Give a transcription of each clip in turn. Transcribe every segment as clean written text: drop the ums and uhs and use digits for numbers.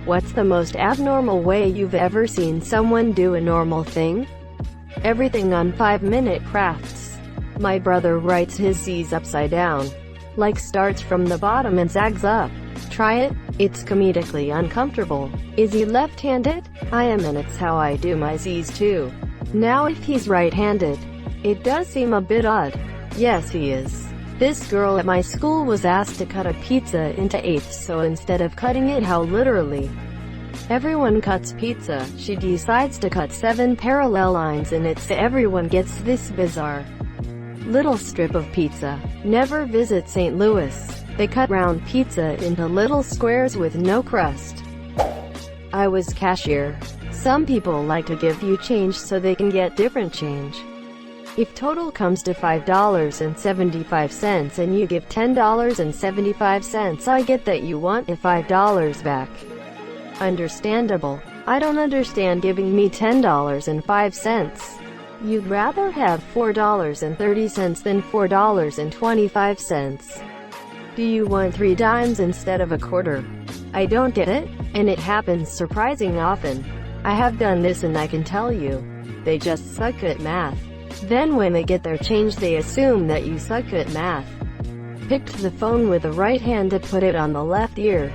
What's the most abnormal way you've ever seen someone do a normal thing? Everything on 5-Minute Crafts. My brother writes his C's upside down. Like starts from the bottom and zags up. Try it. It's comedically uncomfortable. Is he left-handed? I am, and it's how I do my Z's too. Now if he's right-handed, it does seem a bit odd. Yes, he is. This girl at my school was asked to cut a pizza into eighths, so instead of cutting it how literally everyone cuts pizza, she decides to cut 7 parallel lines in it so everyone gets this bizarre little strip of pizza. Never visit St. Louis. They cut round pizza into little squares with no crust. I was cashier. Some people like to give you change so they can get different change. If total comes to $5.75 and you give $10.75, I get that you want the $5 back. Understandable. I don't understand giving me $10.05. You'd rather have $4.30 than $4.25. Do you want 3 dimes instead of a quarter? I don't get it, and it happens surprising often. I have done this and I can tell you, they just suck at math. Then when they get their change they assume that you suck at math. Picked the phone with the right hand to put it on the left ear.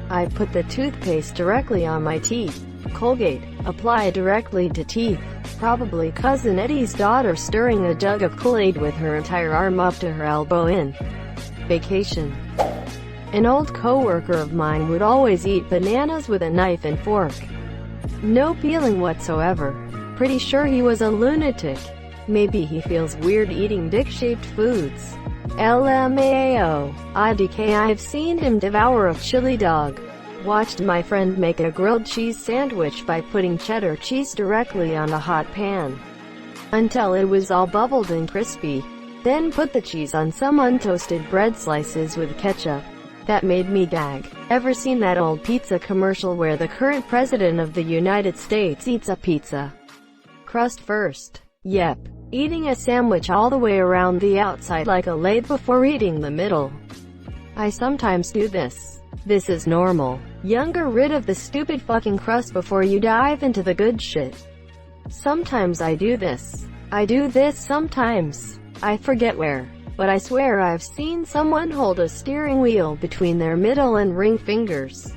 I put the toothpaste directly on my teeth. Colgate. Apply directly to teeth. Probably Cousin Eddie's daughter stirring a jug of Kool-Aid with her entire arm up to her elbow in. Vacation. An old coworker of mine would always eat bananas with a knife and fork. No peeling whatsoever. Pretty sure he was a lunatic. Maybe he feels weird eating dick-shaped foods. LMAO. IDK. I've seen him devour a chili dog. Watched my friend make a grilled cheese sandwich by putting cheddar cheese directly on a hot pan until it was all bubbled and crispy. Then put the cheese on some untoasted bread slices with ketchup. That made me gag. Ever seen that old pizza commercial where the current president of the United States eats a pizza crust first? Yep. Eating a sandwich all the way around the outside like a lathe before eating the middle. I sometimes do this. This is normal. Get rid of the stupid fucking crust before you dive into the good shit. Sometimes I do this. I do this sometimes. I forget where, but I swear I've seen someone hold a steering wheel between their middle and ring fingers.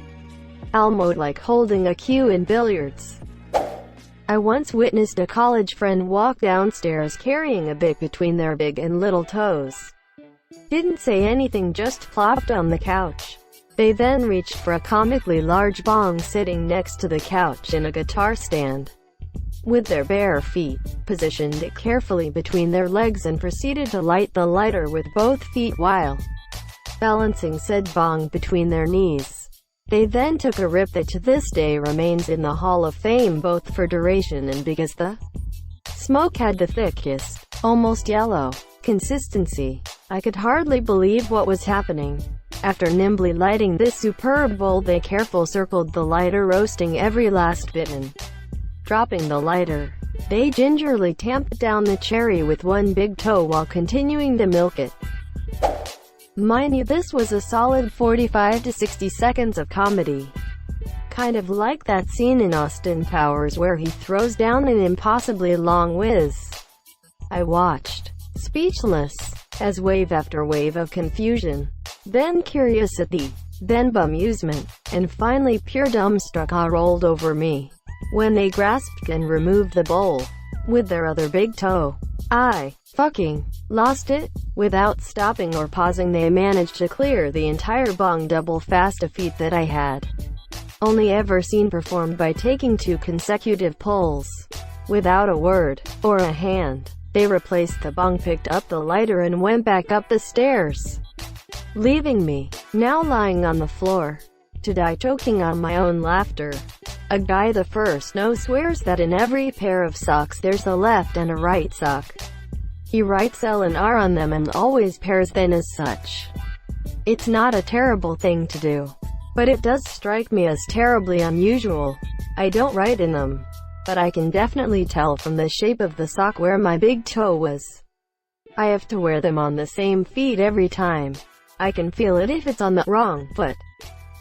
Almost like holding a cue in billiards. I once witnessed a college friend walk downstairs carrying a bic between their big and little toes. Didn't say anything, just plopped on the couch. They then reached for a comically large bong sitting next to the couch in a guitar stand. With their bare feet, positioned it carefully between their legs and proceeded to light the lighter with both feet while balancing said bong between their knees. They then took a rip that to this day remains in the Hall of Fame, both for duration and because the smoke had the thickest, almost yellow, consistency. I could hardly believe what was happening. After nimbly lighting this superb bowl, they carefully circled the lighter, roasting every last bit and dropping the lighter. They gingerly tamped down the cherry with one big toe while continuing to milk it. Mind you, this was a solid 45 to 60 seconds of comedy. Kind of like that scene in Austin Powers where he throws down an impossibly long whiz. I watched, speechless, as wave after wave of confusion, then curiosity, then bemusement, and finally pure dumbstruck rolled over me when they grasped and removed the bowl with their other big toe. I fucking lost it. Without stopping or pausing, they managed to clear the entire bong double fast, a feat that I had only ever seen performed by taking 2 consecutive pulls. Without a word or a hand, they replaced the bong, picked up the lighter, and went back up the stairs, leaving me now lying on the floor to die choking on my own laughter. A guy the first know swears that in every pair of socks there's a left and a right sock. He writes L and R on them and always pairs them as such. It's not a terrible thing to do, but it does strike me as terribly unusual. I don't write in them, but I can definitely tell from the shape of the sock where my big toe was. I have to wear them on the same feet every time. I can feel it if it's on the wrong foot.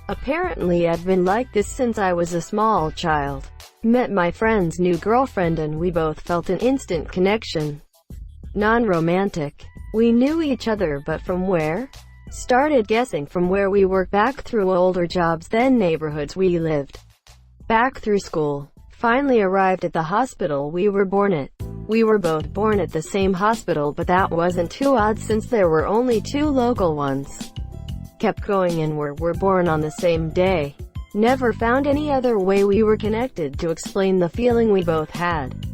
Apparently I've been like this since I was a small child. Met my friend's new girlfriend and we both felt an instant connection. Non-romantic. We knew each other, but from where? Started guessing from where we worked, back through older jobs, then neighborhoods we lived. Back through school. Finally arrived at the hospital we were born at. We were both born at the same hospital, but that wasn't too odd since there were only 2 local ones. Kept going and were born on the same day. Never found any other way we were connected to explain the feeling we both had.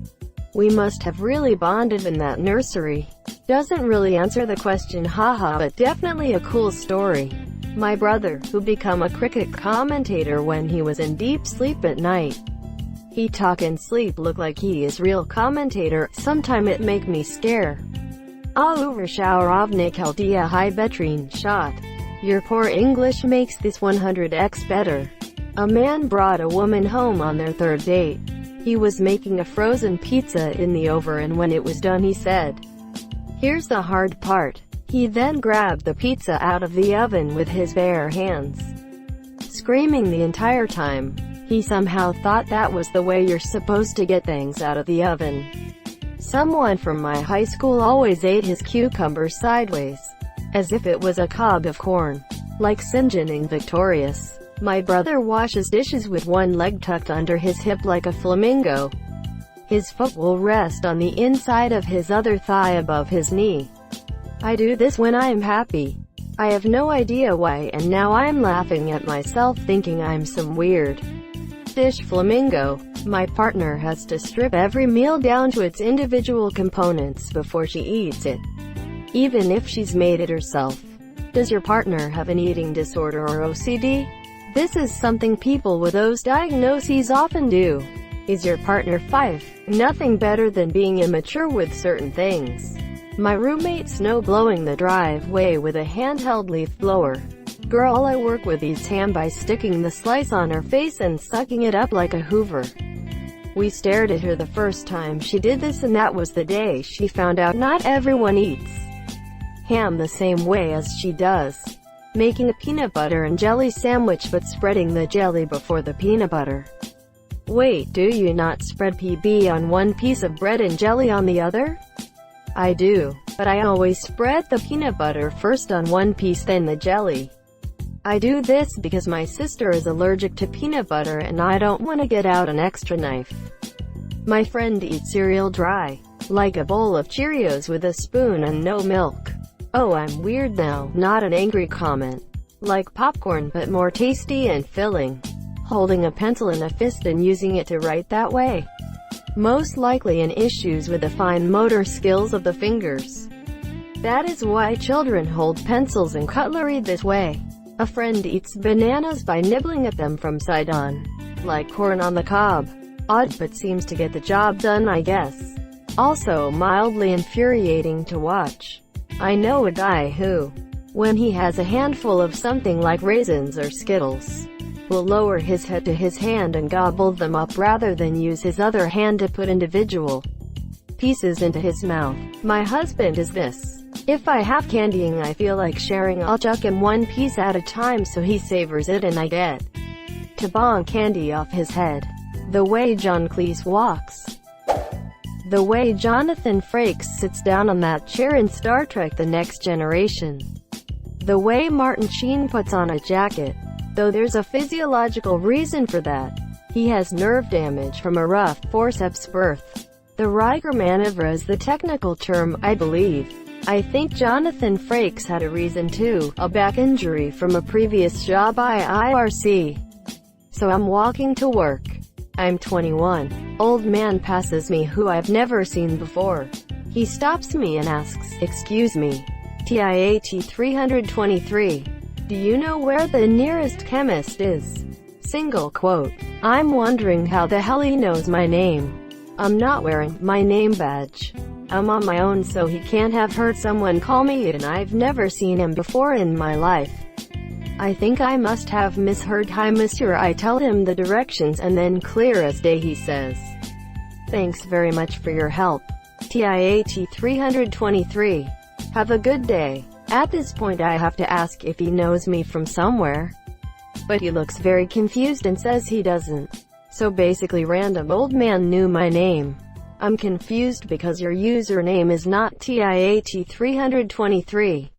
We must have really bonded in that nursery. Doesn't really answer the question, haha, but definitely a cool story. My brother, who become a cricket commentator when he was in deep sleep at night. He talk and sleep look like he is real commentator, sometime it make me scare. Overshauerovnik dia high betrine shot. Your poor English makes this 100x better. A man brought a woman home on their 3rd date. He was making a frozen pizza in the oven, and when it was done he said, "Here's the hard part." He then grabbed the pizza out of the oven with his bare hands, screaming the entire time. He somehow thought that was the way you're supposed to get things out of the oven. Someone from my high school always ate his cucumbers sideways, as if it was a cob of corn. Like St. John victorious. My brother washes dishes with one leg tucked under his hip like a flamingo. His foot will rest on the inside of his other thigh above his knee. I do this when I'm happy. I have no idea why, and now I'm laughing at myself thinking I'm some weird dish flamingo. My partner has to strip every meal down to its individual components before she eats it, even if she's made it herself. Does your partner have an eating disorder or OCD? This is something people with those diagnoses often do. Is your partner 5? Nothing better than being immature with certain things. My roommate snow blowing the driveway with a handheld leaf blower. Girl I work with eats ham by sticking the slice on her face and sucking it up like a Hoover. We stared at her the first time she did this, and that was the day she found out not everyone eats ham the same way as she does. Making a peanut butter and jelly sandwich but spreading the jelly before the peanut butter. Wait, do you not spread PB on one piece of bread and jelly on the other? I do, but I always spread the peanut butter first on one piece then the jelly. I do this because my sister is allergic to peanut butter and I don't want to get out an extra knife. My friend eats cereal dry, like a bowl of Cheerios with a spoon and no milk. Oh, I'm weird now, not an angry comment. Like popcorn but more tasty and filling. Holding a pencil in a fist and using it to write that way. Most likely in issues with the fine motor skills of the fingers. That is why children hold pencils and cutlery this way. A friend eats bananas by nibbling at them from side on, like corn on the cob. Odd, but seems to get the job done, I guess. Also mildly infuriating to watch. I know a guy who, when he has a handful of something like raisins or Skittles, will lower his head to his hand and gobble them up rather than use his other hand to put individual pieces into his mouth. My husband is this. If I have candying I feel like sharing, I'll chuck him one piece at a time so he savors it and I get to bonk candy off his head. The way John Cleese walks. The way Jonathan Frakes sits down on that chair in Star Trek The Next Generation. The way Martin Sheen puts on a jacket. Though there's a physiological reason for that. He has nerve damage from a rough forceps birth. The Riker maneuver is the technical term, I believe. I think Jonathan Frakes had a reason too, a back injury from a previous job IRC. So I'm walking to work. I'm 21. Old man passes me who I've never seen before. He stops me and asks, "Excuse me. TIAT 323. Do you know where the nearest chemist is?" Single quote. I'm wondering how the hell he knows my name. I'm not wearing my name badge. I'm on my own, so he can't have heard someone call me it, and I've never seen him before in my life. I think I must have misheard. "Hi monsieur," I tell him the directions, and then clear as day he says, "Thanks very much for your help. TIAT 323. Have a good day." At this point I have to ask if he knows me from somewhere. but he looks very confused and says he doesn't. So basically random old man knew my name. I'm confused because your username is not TIAT323.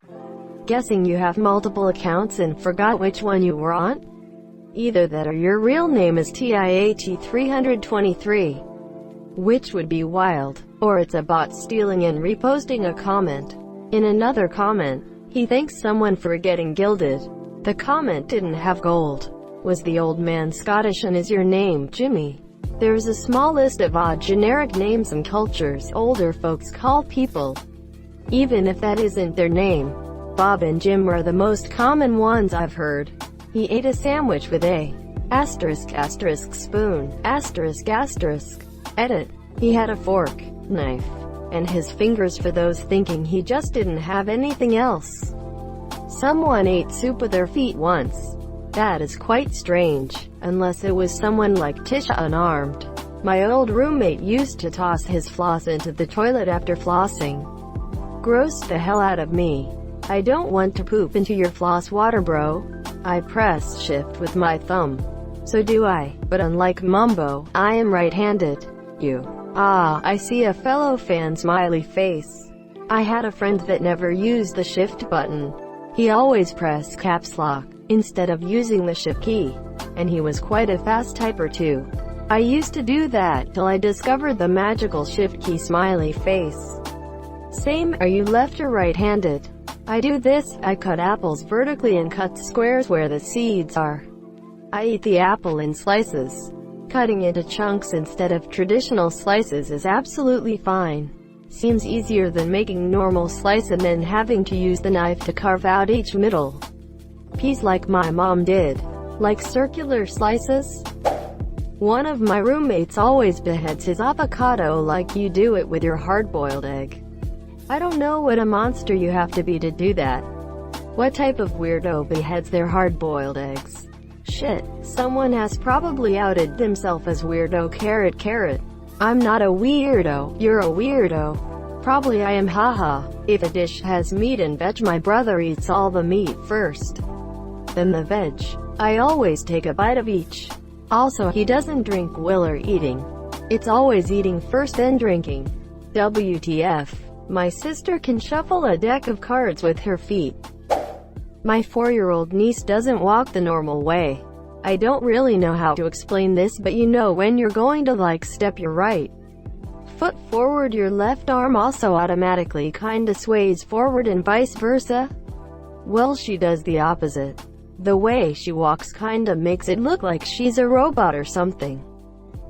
Guessing you have multiple accounts and forgot which one you were on? Either that or your real name is TIAT323. Which would be wild. Or it's a bot stealing and reposting a comment. In another comment, he thanks someone for getting gilded. The comment didn't have gold. Was the old man Scottish and is your name Jimmy? There's a small list of odd generic names and cultures older folks call people, even if that isn't their name. Bob and Jim are the most common ones I've heard. He ate a sandwich with a spoon, edit. He had a fork, knife, and his fingers for those thinking he just didn't have anything else. Someone ate soup with their feet once. That is quite strange, unless it was someone like Tisha unarmed. My old roommate used to toss his floss into the toilet after flossing. Grossed the hell out of me. I don't want to poop into your floss water, bro. I press shift with my thumb. So do I, but unlike Mumbo, I am right-handed. I see a fellow fan smiley face. I had a friend that never used the shift button. He always pressed caps lock instead of using the shift key. And he was quite a fast typer too. I used to do that till I discovered the magical shift key smiley face. Same, are you left or right-handed? I do this, I cut apples vertically and cut squares where the seeds are. I eat the apple in slices. Cutting into chunks instead of traditional slices is absolutely fine. Seems easier than making normal slice and then having to use the knife to carve out each middle piece like my mom did. Like circular slices? One of my roommates always beheads his avocado like you do it with your hard-boiled egg. I don't know what a monster you have to be to do that. What type of weirdo beheads their hard-boiled eggs? Shit, someone has probably outed themselves as weirdo carrot. I'm not a weirdo, you're a weirdo. Probably I am, haha. If a dish has meat and veg, my brother eats all the meat first, then the veg. I always take a bite of each. Also, he doesn't drink while eating. It's always eating first then drinking. WTF. My sister can shuffle a deck of cards with her feet. My 4-year-old niece doesn't walk the normal way. I don't really know how to explain this, but you know when you're going to step your right foot forward, your left arm also automatically kinda sways forward and vice versa? Well, she does the opposite. The way she walks kinda makes it look like she's a robot or something.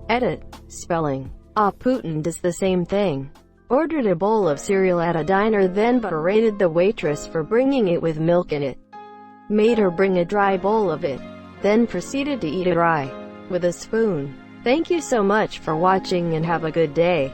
Edit. Spelling. Putin does the same thing. Ordered a bowl of cereal at a diner, then berated the waitress for bringing it with milk in it. Made her bring a dry bowl of it. Then proceeded to eat it dry with a spoon. Thank you so much for watching and have a good day.